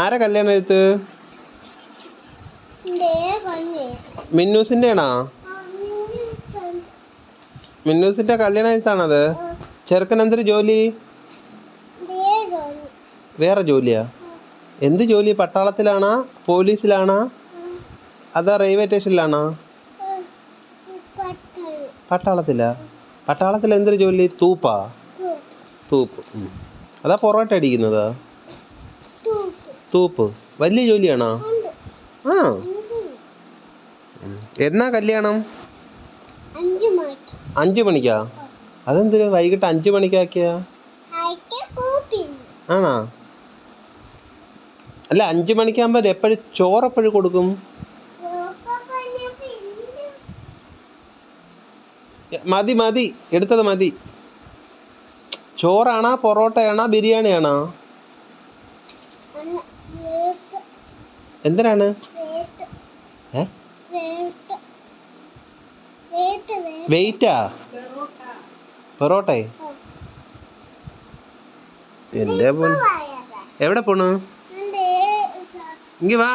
ആരെ കല്യാണം എഴുത്ത്? മിന്നൂസിന്റെ ആണോ? മിന്നൂസിന്റെ കല്യാണം എഴുത്താണത്. ചെറുക്കൻ എന്തൊരു ജോലി? വേറെ ജോലിയാ? എന്ത് ജോലി? പട്ടാളത്തിലാണോ പോലീസിലാണോ അതാ റെയിൽവേ സ്റ്റേഷനിലാണോ? പട്ടാളത്തിലാ? പട്ടാളത്തിൽ എന്തൊരു ജോലി? തൂപ്പാ? തൂപ്പ്. അതാ പൊറോട്ട അടിക്കുന്നത്? തൂപ്പ് വലിയ ജോലിയാണോ? ആ. എന്നാ കല്യാണം? 5 മണിക്കാ? അതെന്തിനാ വൈകിട്ട് 5 മണിക്കാക്കിയാ? ആണോ? അല്ല 5 മണിക്കാകുമ്പോ എപ്പോഴും ചോറെപ്പോഴും കൊടുക്കും? മതി മതി, എടുത്തത് മതി. ചോറാണോ പൊറോട്ടയാണോ ബിരിയാണിയാണോ? എന്തിനാണ്? വെയിറ്റാ? പൊറോട്ടേ? എന്റെ എവിടെ പോണു? ഇങ്ങ് വാ.